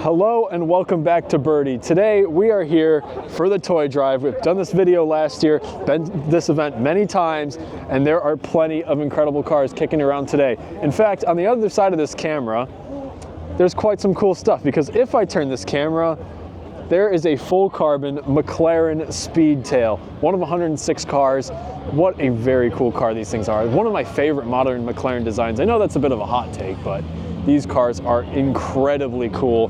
Hello and welcome back to Birdie. Today we are here for the toy drive. We've done this video last year, been to this event many times, and there are plenty of incredible cars kicking around today. In fact, on the other side of this camera, there's quite some cool stuff, because if I turn this camera, there is a full carbon McLaren Speedtail, one of 106 cars. What a very cool car these things are. One of my favorite modern McLaren designs. I know that's a bit of a hot take, but these cars are incredibly cool.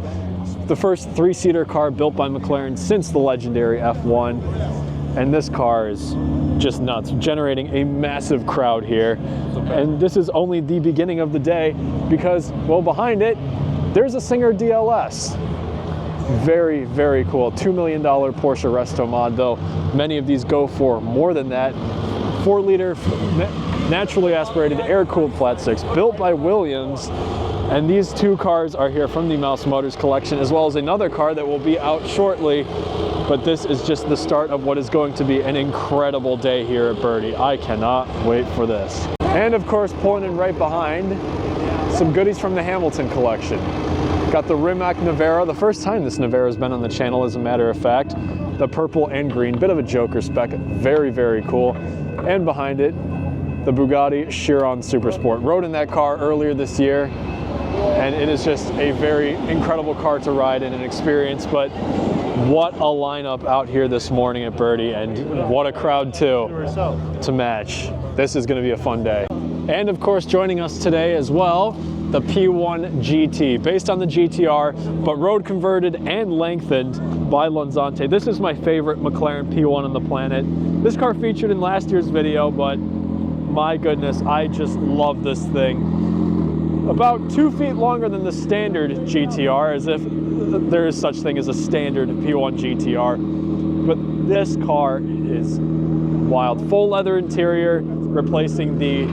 The first three-seater car built by McLaren since the legendary F1. And this car is just nuts, generating a massive crowd here. And this is only the beginning of the day because, well, behind it, there's a Singer DLS. Very, very cool. $2 million Porsche Resto mod, though many of these go for more than that. 4-liter naturally aspirated air-cooled flat six built by Williams. And these two cars are here from the Mouse Motors collection, as well as another car that will be out shortly. But this is just the start of what is going to be an incredible day here at Birdie. I cannot wait for this. And of course, pulling in right behind, some goodies from the Hamilton collection. Got the Rimac Navara, the first time this Navara has been on the channel, as a matter of fact. The purple and green, bit of a Joker spec, very, very cool. And behind it, the Bugatti Chiron Supersport. Rode in that car earlier this year, and it is just a very incredible car to ride in and experience. But what a lineup out here this morning at Birdie, and what a crowd too to match. This is going to be a fun day. And of course, joining us today as well, the P1 GT, based on the GTR, but road converted and lengthened by Lanzante. This is my favorite McLaren P1 on the planet. This car featured in last year's video, but my goodness, I just love this thing. About 2 feet longer than the standard GTR, as if there is such thing as a standard P1 GTR. But this car is wild. Full leather interior, replacing the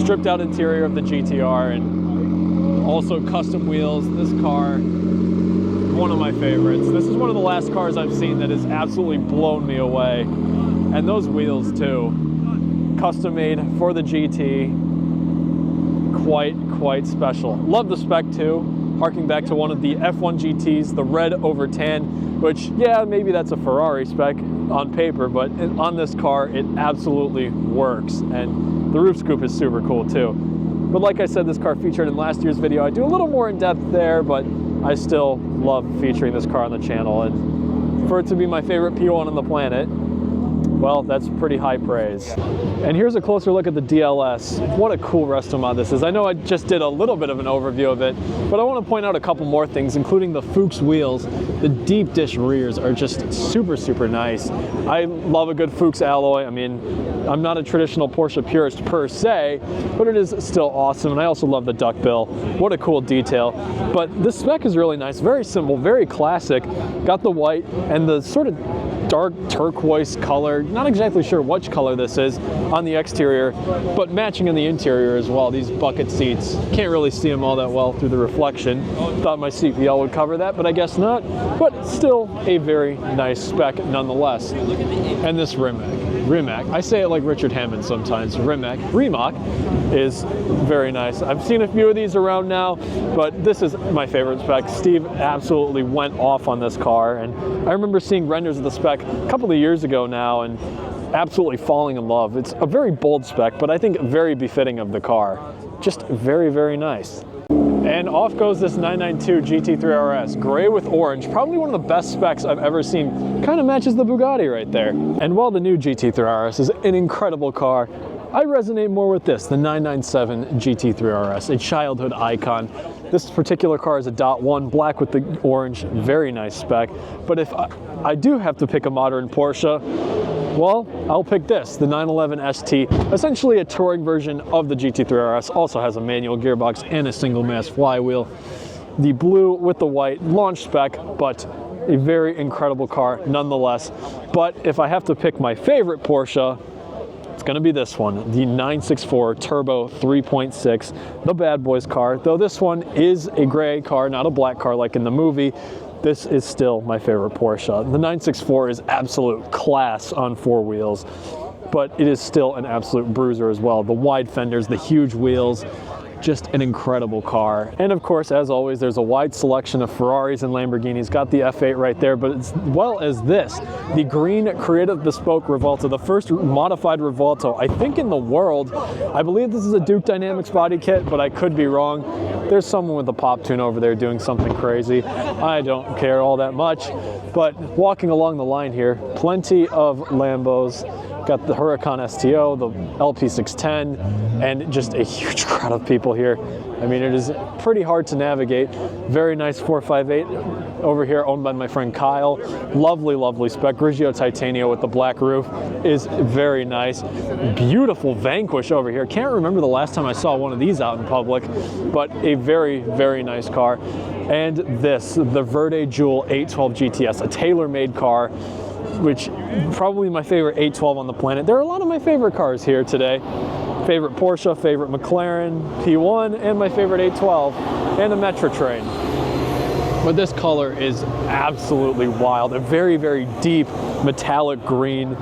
stripped out interior of the GTR, and also custom wheels. This car, one of my favorites. This is one of the last cars I've seen that has absolutely blown me away. And those wheels too, custom made for the GT. Quite special. Love the spec too, harking back to one of the F1 GTs, the red over tan, which, yeah, maybe that's a Ferrari spec on paper, but on this car, it absolutely works. And the roof scoop is super cool too. But like I said, this car featured in last year's video. I do a little more in depth there, but I still love featuring this car on the channel. And for it to be my favorite P1 on the planet, well, that's pretty high praise. And here's a closer look at the DLS. What a cool resto mod this is. I know I just did a little bit of an overview of it, but I want to point out a couple more things, including the Fuchs wheels. The deep dish rears are just super nice. I love a good Fuchs alloy. I mean, I'm not a traditional Porsche purist per se, but it is still awesome. And I also love the duckbill. What a cool detail. But the spec is really nice, very simple, very classic. Got the white and the sort of dark turquoise color. Not exactly sure which color this is on the exterior, but matching in the interior as well. These bucket seats, can't really see them all that well through the reflection. Thought my CPL would cover that, but I guess not. But still a very nice spec nonetheless. And this Rimac, I say it like Richard Hammond sometimes, Rimac is very nice. I've seen a few of these around now, but this is my favorite spec. Steve absolutely went off on this car, and I remember seeing renders of the spec a couple of years ago now and absolutely falling in love. It's a very bold spec, but I think very befitting of the car. Just very nice. And off goes this 992 GT3 RS, gray with orange, probably one of the best specs I've ever seen. Kind of matches the Bugatti right there. And while the new GT3 RS is an incredible car, I resonate more with this, the 997 GT3 RS, a childhood icon. This particular car is a .1, black with the orange, very nice spec. But if I do have to pick a modern Porsche, well, I'll pick this, the 911 ST, essentially a touring version of the GT3 RS, also has a manual gearbox and a single mass flywheel. The blue with the white, launch spec, but a very incredible car nonetheless. But if I have to pick my favorite Porsche, it's going to be this one, the 964 Turbo 3.6, the bad boys car. Though this one is a gray car, not a black car like in the movie, this is still my favorite Porsche. The 964 is absolute class on four wheels, but it is still an absolute bruiser as well. The wide fenders, the huge wheels, just an incredible car. And of course, as always, there's a wide selection of Ferraris and Lamborghinis. Got the F8 right there, but as well as this, the green Creative Bespoke Rivolta, the first modified Rivolta, I think, in the world. I believe this is a Duke Dynamics body kit, but I could be wrong. There's someone with a pop tune over there doing something crazy. I don't care all that much, but walking along the line here, plenty of Lambos. Got the Huracan STO, the LP610, and just a huge crowd of people here. I mean, it is pretty hard to navigate. Very nice 458 over here, owned by my friend Kyle. Lovely, lovely spec. Grigio Titania with the black roof is very nice. Beautiful Vanquish over here. Can't remember the last time I saw one of these out in public, but a very, very nice car. And this, the Verde Jewel 812 GTS, a tailor-made car, which probably my favorite 812 on the planet. There are a lot of my favorite cars here today. Favorite Porsche, favorite McLaren P1, and my favorite 812, and a Metro Train. But this color is absolutely wild. A very, very deep metallic green.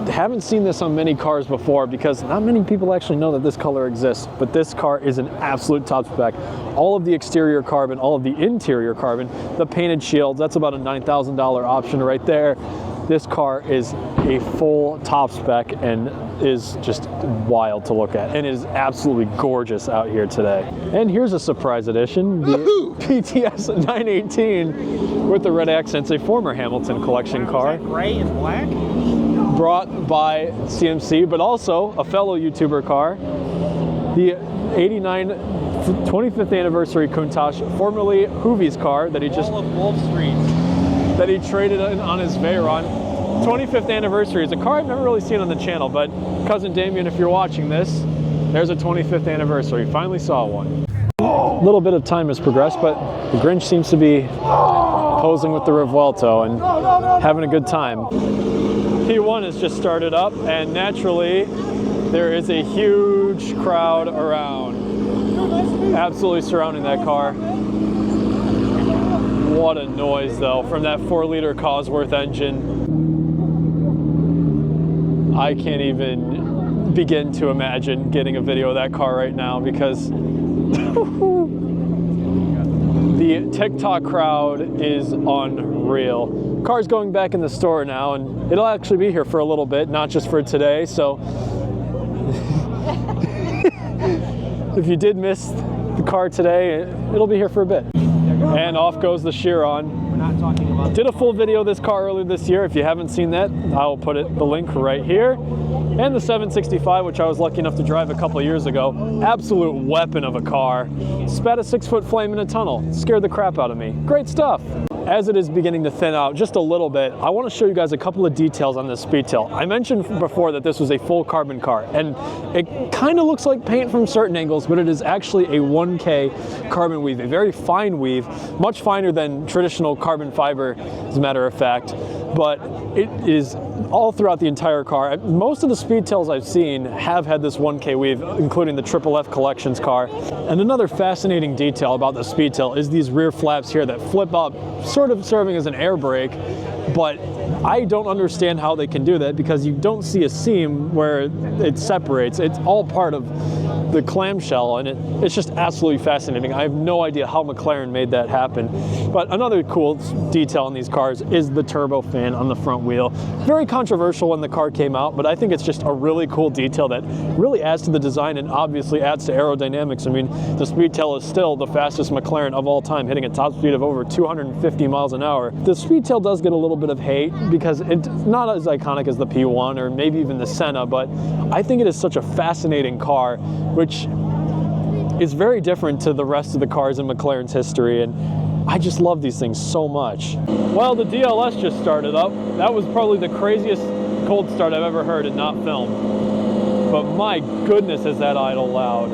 Haven't seen this on many cars before because not many people actually know that this color exists, but this car is an absolute top spec. All of the exterior carbon, all of the interior carbon, the painted shields, that's about a $9,000 option right there. This car is a full top spec and is just wild to look at, and it is absolutely gorgeous out here today. And here's a surprise edition, the PTS 918 with the red accents, a former Hamilton collection car. Is that gray and black? Brought by CMC, but also a fellow YouTuber car, the 89 25th anniversary Countach, formerly Hoovie's car that he just All of Wolf Street. that he traded in on his Veyron. 25th anniversary is a car I've never really seen on the channel, but cousin Damien, if you're watching this, there's a 25th anniversary. Finally saw one. A little bit of time has progressed, but the Grinch seems to be posing with the Rivolto and having a good time. P1 has just started up, and naturally there is a huge crowd around, absolutely surrounding that car. What a noise though from that 4-liter Cosworth engine. I can't even begin to imagine getting a video of that car right now because the TikTok crowd is unreal. Car's going back in the store now, and it'll actually be here for a little bit, not just for today. So if you did miss the car today, it'll be here for a bit. And off goes the Chiron. We're not talking about. Did a full video of this car earlier this year. If you haven't seen that, I'll put the link right here. And the 765, which I was lucky enough to drive a couple of years ago. Absolute weapon of a car. Spat a 6-foot flame in a tunnel. Scared the crap out of me. Great stuff. As it is beginning to thin out just a little bit, I want to show you guys a couple of details on this Speedtail. I mentioned before that this was a full carbon car, and it kind of looks like paint from certain angles, but it is actually a 1K carbon weave, a very fine weave, much finer than traditional carbon fiber, as a matter of fact, but it is all throughout the entire car. Most of the Speedtails I've seen have had this 1K weave, including the Triple F Collections car. And another fascinating detail about the Speedtail is these rear flaps here that flip up, sort of serving as an air brake, but I don't understand how they can do that because you don't see a seam where it separates. It's all part of the clamshell, and it's just absolutely fascinating. I have no idea how McLaren made that happen. But another cool detail in these cars is the turbo fan on the front wheel. Very controversial when the car came out, but I think it's just a really cool detail that really adds to the design and obviously adds to aerodynamics. I mean, the Speedtail is still the fastest McLaren of all time, hitting a top speed of over 250 miles an hour. The Speedtail does get a little bit of hate because it's not as iconic as the P1 or maybe even the Senna, but I think it is such a fascinating car, which is very different to the rest of the cars in McLaren's history, and I just love these things so much. Well, the DLS just started up. That was probably the craziest cold start I've ever heard and not filmed. But my goodness, is that idle loud.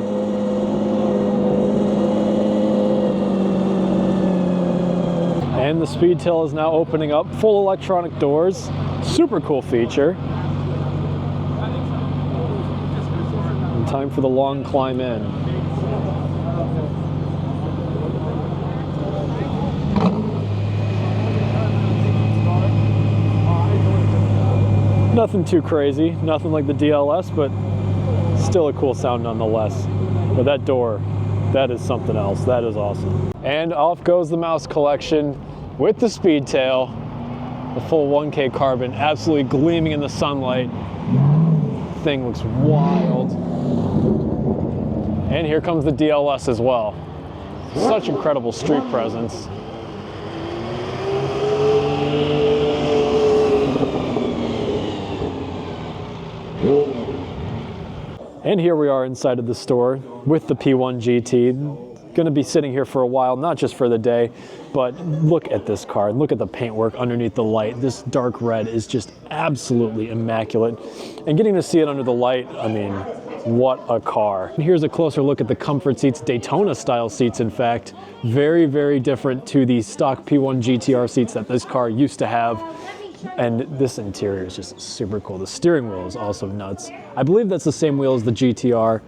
And the Speedtail is now opening up, full electronic doors. Super cool feature. And time for the long climb in. Nothing too crazy, nothing like the DLS, but still a cool sound nonetheless. But that door That is something else. That is awesome. And off goes the mouse collection with the Speedtail. The full 1K carbon, absolutely gleaming in the sunlight. Thing looks wild. And here comes the DLS as well. Such incredible street presence. And here we are inside of the store with the P1 GT. Going to be sitting here for a while, not just for the day, but look at this car. Look at the paintwork underneath the light. This dark red is just absolutely immaculate. And getting to see it under the light, I mean, what a car. And here's a closer look at the comfort seats, Daytona style seats, in fact. Very, very different to the stock P1 GTR seats that this car used to have. And this interior is just super cool. The steering wheel is also nuts. I believe that's the same wheel as the GTR,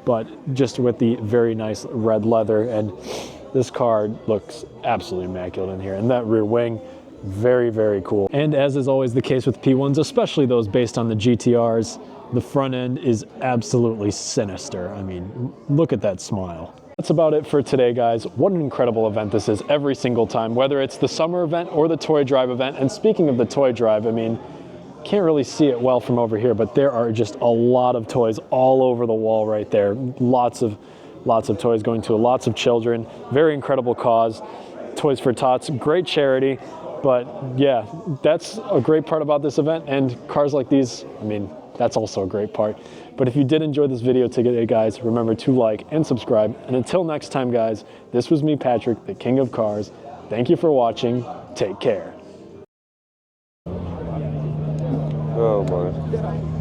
but just with the very nice red leather. And this car looks absolutely immaculate in here. And that rear wing, very, very cool. And as is always the case with P1s, especially those based on the GTRs, the front end is absolutely sinister. I mean, look at that smile. That's about it for today, guys. What an incredible event this is every single time, whether it's the summer event or the toy drive event. And speaking of the toy drive, I mean, can't really see it well from over here, but there are just a lot of toys all over the wall right there. Lots of toys going to lots of children. Very incredible cause. Toys for Tots, great charity. But yeah, that's a great part about this event. And cars like these, I mean, that's also a great part. But if you did enjoy this video today, guys, remember to like and subscribe. And until next time, guys, this was me, Patrick, the King of Cars. Thank you for watching. Take care. Oh my.